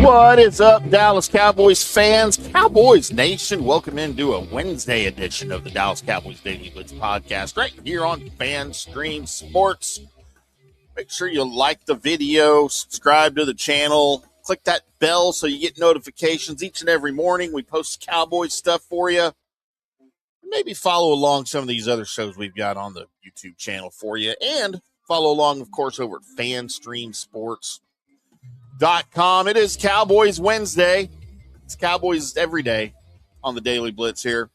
What is up, Dallas Cowboys fans, Cowboys Nation? Welcome into a Wednesday edition of the Dallas Cowboys Daily Blitz podcast right here on FanStream Sports. Make sure you like the video, subscribe to the channel, click that bell so you get notifications each and every morning. We post Cowboys stuff for you. Maybe follow along some of these other shows we've got on the YouTube channel for you. And follow along, of course, over at FanStreamSports.com. It is Cowboys Wednesday. It's Cowboys every day on the Daily Blitz here.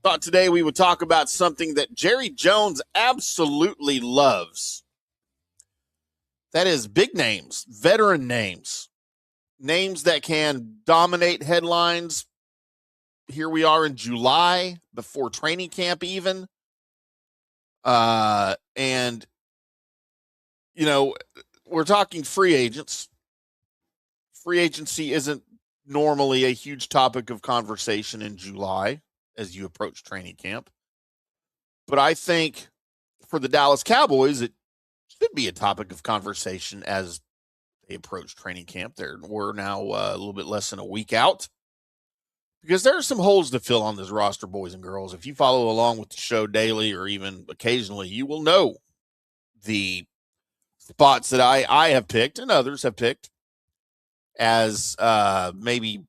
Thought today we would talk about something that Jerry Jones absolutely loves. That is big names, veteran names, names that can dominate headlines. Here we are in July, before training camp even. And, you know, we're talking free agents. Free agency isn't normally a huge topic of conversation in July as you approach training camp. But I think for the Dallas Cowboys, it should be a topic of conversation as they approach training camp. We're now a little bit less than a week out. Because there are some holes to fill on this roster, boys and girls. If you follow along with the show daily or even occasionally, you will know the spots that I have picked and others have picked as maybe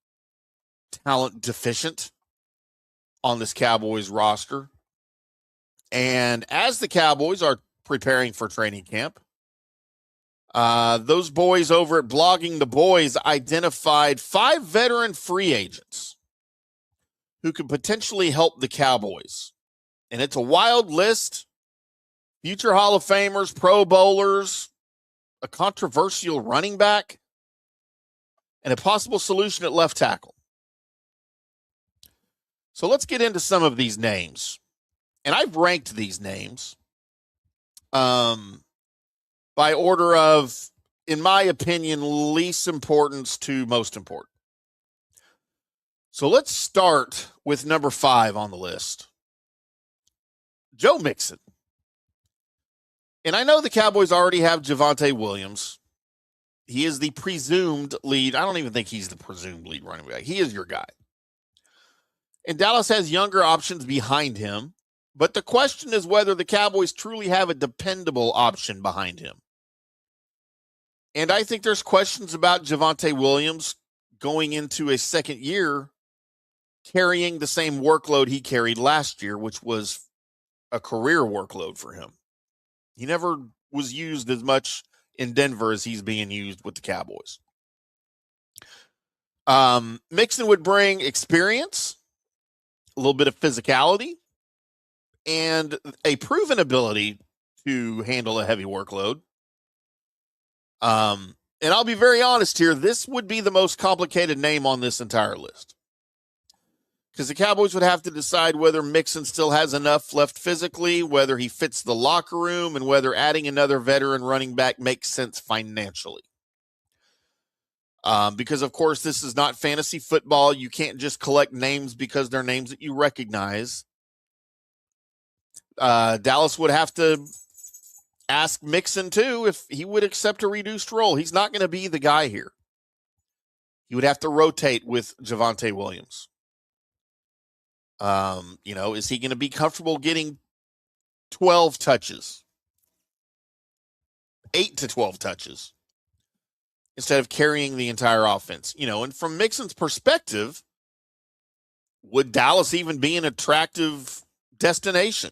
talent deficient on this Cowboys roster. And as the Cowboys are preparing for training camp, those boys over at Blogging the Boys identified 5 veteran free agents who could potentially help the Cowboys. And it's a wild list. Future Hall of Famers, Pro Bowlers, a controversial running back, and a possible solution at left tackle. So let's get into some of these names. And I've ranked these names by order of, in my opinion, least importance to most important. So let's start with number 5 on the list, Joe Mixon. And I know the Cowboys already have Javonte Williams. He is the presumed lead. I don't even think he's the presumed lead running back. He is your guy. And Dallas has younger options behind him. But the question is whether the Cowboys truly have a dependable option behind him. And I think there's questions about Javonte Williams going into a second year carrying the same workload he carried last year, which was a career workload for him. He never was used as much in Denver as he's being used with the Cowboys. Mixon would bring experience, a little bit of physicality, and a proven ability to handle a heavy workload. And I'll be very honest here, this would be the most complicated name on this entire list. Because the Cowboys would have to decide whether Mixon still has enough left physically, whether he fits the locker room, and whether adding another veteran running back makes sense financially. Because, of course, this is not fantasy football. You can't just collect names because they're names that you recognize. Dallas would have to ask Mixon, too, if he would accept a reduced role. He's not going to be the guy here. He would have to rotate with Javonte Williams. Is he going to be comfortable getting 12 touches, 8 to 12 touches instead of carrying the entire offense? And from Mixon's perspective, would Dallas even be an attractive destination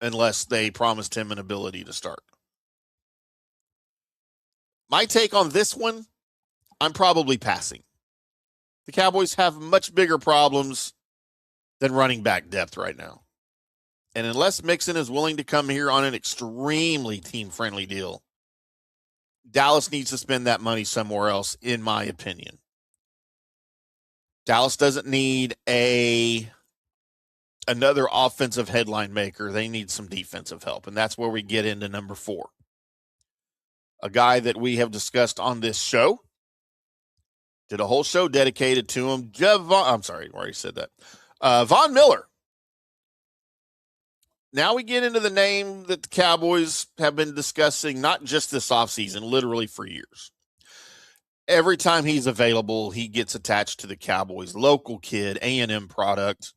unless they promised him an ability to start? My take on this one, I'm probably passing. The Cowboys have much bigger problems than running back depth right now. And unless Mixon is willing to come here on an extremely team-friendly deal, Dallas needs to spend that money somewhere else, in my opinion. Dallas doesn't need another offensive headline maker. They need some defensive help, and that's where we get into number 4. A guy that we have discussed on this show. Did a whole show dedicated to him. I'm sorry, I already said that. Von Miller. Now we get into the name that the Cowboys have been discussing, not just this offseason, literally for years. Every time he's available, he gets attached to the Cowboys. Local kid, A&M product.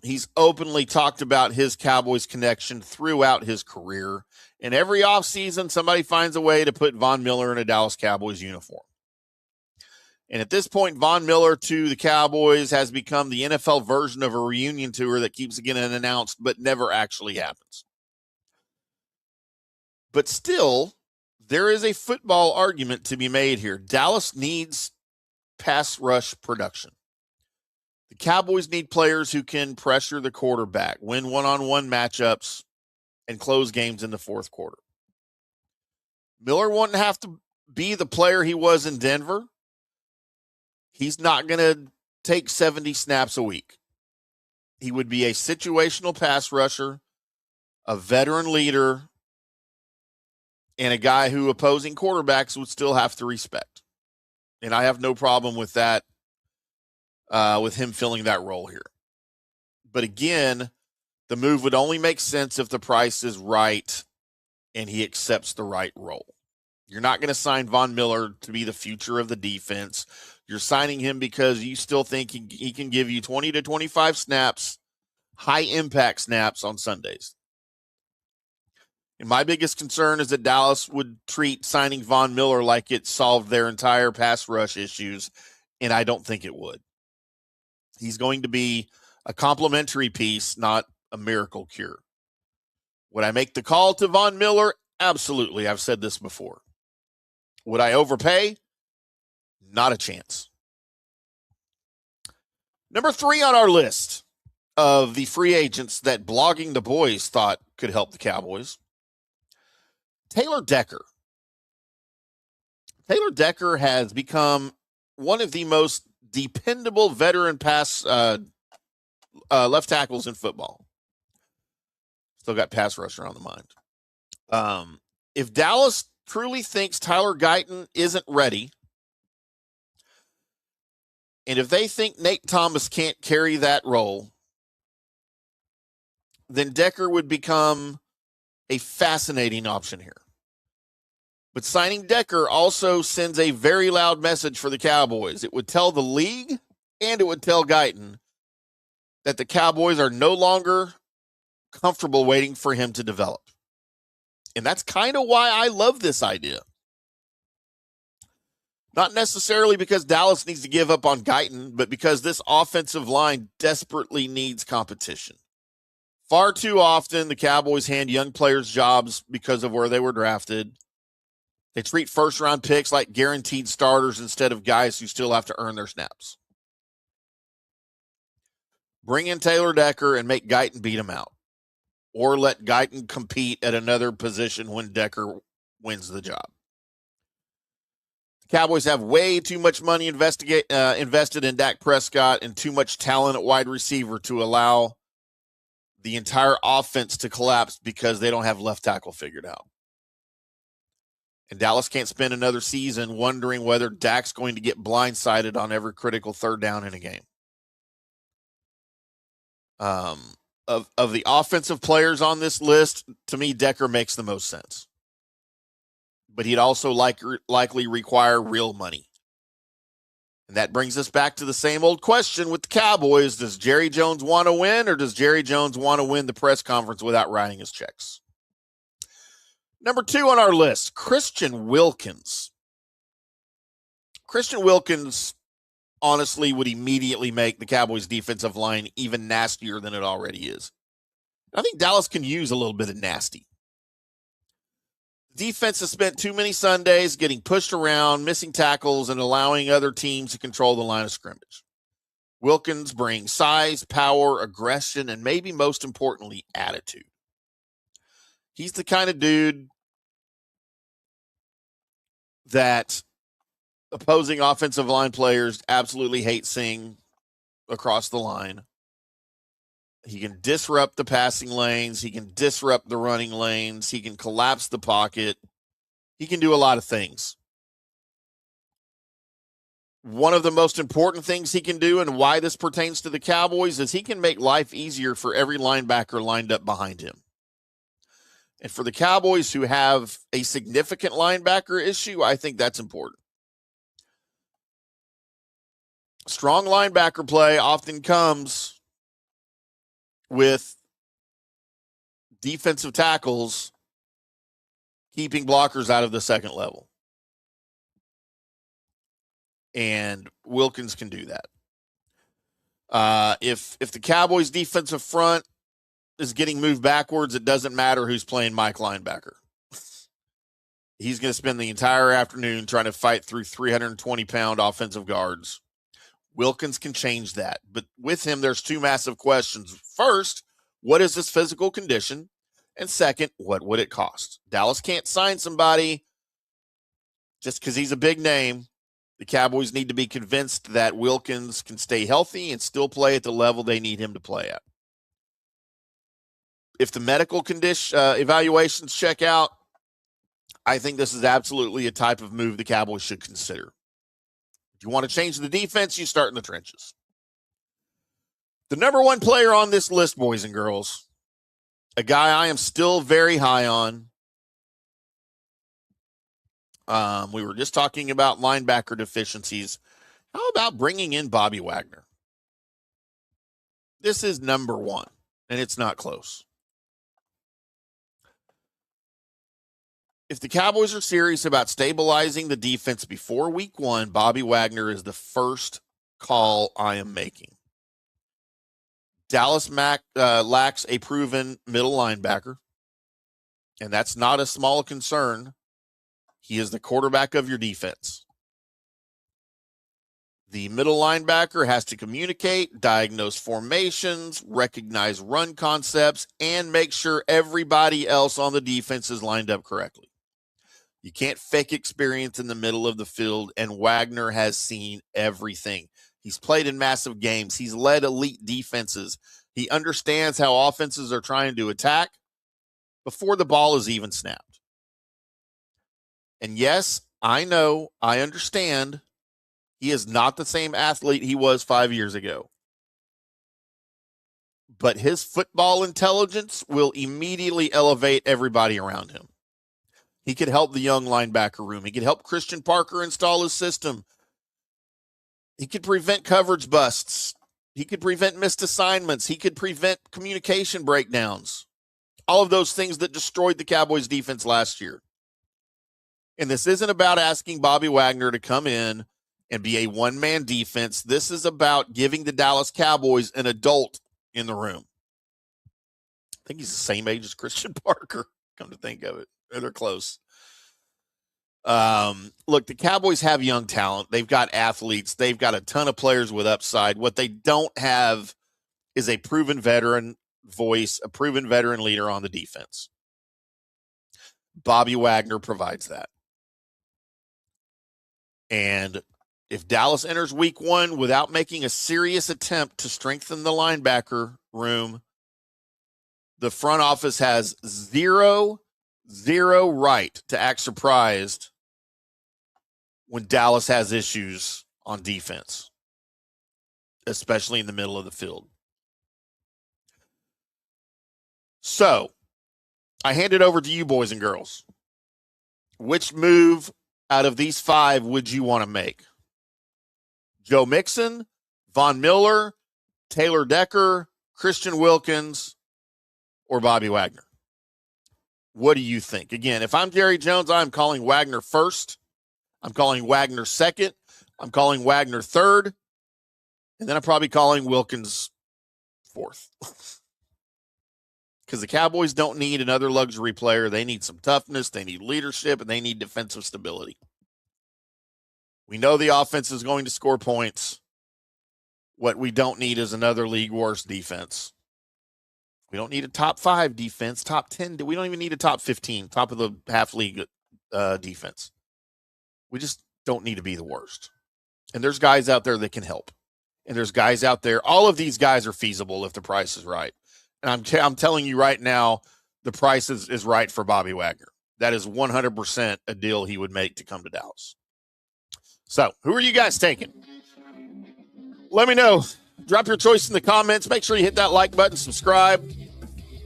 He's openly talked about his Cowboys connection throughout his career. And every offseason, somebody finds a way to put Von Miller in a Dallas Cowboys uniform. And at this point, Von Miller to the Cowboys has become the NFL version of a reunion tour that keeps getting announced but never actually happens. But still, there is a football argument to be made here. Dallas needs pass rush production. The Cowboys need players who can pressure the quarterback, win one-on-one matchups, and close games in the fourth quarter. Miller wouldn't have to be the player he was in Denver. He's not going to take 70 snaps a week. He would be a situational pass rusher, a veteran leader, and a guy who opposing quarterbacks would still have to respect. And I have no problem with that, with him filling that role here. But again, the move would only make sense if the price is right and he accepts the right role. You're not going to sign Von Miller to be the future of the defense. You're signing him because you still think he can give you 20 to 25 snaps, high-impact snaps on Sundays. And my biggest concern is that Dallas would treat signing Von Miller like it solved their entire pass rush issues, and I don't think it would. He's going to be a complementary piece, not a miracle cure. Would I make the call to Von Miller? Absolutely. I've said this before. Would I overpay? Not a chance. Number 3 on our list of the free agents that Blogging the Boys thought could help the Cowboys, Taylor Decker. Taylor Decker has become one of the most dependable veteran pass left tackles in football. Still got pass rusher on the mind. If Dallas truly thinks Tyler Guyton isn't ready, and if they think Nate Thomas can't carry that role, then Decker would become a fascinating option here. But signing Decker also sends a very loud message for the Cowboys. It would tell the league and it would tell Guyton that the Cowboys are no longer comfortable waiting for him to develop. And that's kind of why I love this idea. Not necessarily because Dallas needs to give up on Guyton, but because this offensive line desperately needs competition. Far too often, the Cowboys hand young players jobs because of where they were drafted. They treat first-round picks like guaranteed starters instead of guys who still have to earn their snaps. Bring in Taylor Decker and make Guyton beat him out. Or let Guyton compete at another position when Decker wins the job. The Cowboys have way too much money invested in Dak Prescott and too much talent at wide receiver to allow the entire offense to collapse because they don't have left tackle figured out. And Dallas can't spend another season wondering whether Dak's going to get blindsided on every critical third down in a game. Of the offensive players on this list, to me, Decker makes the most sense. But he'd also likely require real money. And that brings us back to the same old question with the Cowboys. Does Jerry Jones want to win, or does Jerry Jones want to win the press conference without writing his checks? Number 2 on our list, Christian Wilkins. Christian Wilkins, honestly, would immediately make the Cowboys' defensive line even nastier than it already is. I think Dallas can use a little bit of nasty. The defense has spent too many Sundays getting pushed around, missing tackles, and allowing other teams to control the line of scrimmage. Wilkins brings size, power, aggression, and maybe most importantly, attitude. He's the kind of dude that opposing offensive line players absolutely hate seeing across the line. He can disrupt the passing lanes. He can disrupt the running lanes. He can collapse the pocket. He can do a lot of things. One of the most important things he can do, and why this pertains to the Cowboys, is he can make life easier for every linebacker lined up behind him. And for the Cowboys who have a significant linebacker issue, I think that's important. Strong linebacker play often comes with defensive tackles keeping blockers out of the second level. And Wilkins can do that. If the Cowboys' defensive front is getting moved backwards, it doesn't matter who's playing Mike linebacker. He's going to spend the entire afternoon trying to fight through 320-pound offensive guards. Wilkins can change that. But with him, there's two massive questions. First, what is his physical condition? And second, what would it cost? Dallas can't sign somebody just because he's a big name. The Cowboys need to be convinced that Wilkins can stay healthy and still play at the level they need him to play at. If the medical condition evaluations check out, I think this is absolutely a type of move the Cowboys should consider. If you want to change the defense, you start in the trenches. The number one player on this list, boys and girls, a guy I am still very high on. We were just talking about linebacker deficiencies. How about bringing in Bobby Wagner? This is number one, and it's not close. If the Cowboys are serious about stabilizing the defense before week 1, Bobby Wagner is the first call I am making. Dallas lacks a proven middle linebacker, and that's not a small concern. He is the quarterback of your defense. The middle linebacker has to communicate, diagnose formations, recognize run concepts, and make sure everybody else on the defense is lined up correctly. You can't fake experience in the middle of the field, and Wagner has seen everything. He's played in massive games. He's led elite defenses. He understands how offenses are trying to attack before the ball is even snapped. And yes, I know, I understand, he is not the same athlete he was 5 years ago. But his football intelligence will immediately elevate everybody around him. He could help the young linebacker room. He could help Christian Parker install his system. He could prevent coverage busts. He could prevent missed assignments. He could prevent communication breakdowns. All of those things that destroyed the Cowboys defense last year. And this isn't about asking Bobby Wagner to come in and be a one-man defense. This is about giving the Dallas Cowboys an adult in the room. I think he's the same age as Christian Parker, come to think of it. They're close. Look, the Cowboys have young talent. They've got athletes. They've got a ton of players with upside. What they don't have is a proven veteran voice, a proven veteran leader on the defense. Bobby Wagner provides that. And if Dallas enters week 1 without making a serious attempt to strengthen the linebacker room, the front office has zero right to act surprised when Dallas has issues on defense, especially in the middle of the field. So, I hand it over to you, boys and girls. Which move out of these 5 would you want to make? Joe Mixon, Von Miller, Taylor Decker, Christian Wilkins, or Bobby Wagner? What do you think? Again, if I'm Jerry Jones, I'm calling Wagner first. I'm calling Wagner second. I'm calling Wagner third. And then I'm probably calling Wilkins fourth. Because the Cowboys don't need another luxury player. They need some toughness. They need leadership. And they need defensive stability. We know the offense is going to score points. What we don't need is another league worst defense. We don't need a top 5 defense, top 10. We don't even need a top 15, top of the half league defense. We just don't need to be the worst. And there's guys out there that can help. And there's guys out there. All of these guys are feasible if the price is right. And I'm telling you right now, the price is right for Bobby Wagner. That is 100% a deal he would make to come to Dallas. So, who are you guys taking? Let me know. Drop your choice in the comments. Make sure you hit that like button, subscribe,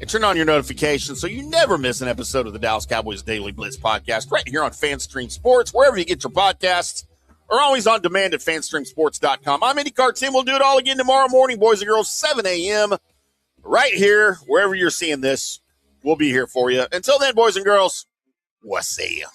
and turn on your notifications so you never miss an episode of the Dallas Cowboys Daily Blitz podcast right here on FanStream Sports, wherever you get your podcasts, or always on demand at FanStreamSports.com. I'm IndyCarTim. We'll do it all again tomorrow morning, boys and girls, 7 a.m. right here, wherever you're seeing this. We'll be here for you. Until then, boys and girls, we'll see you.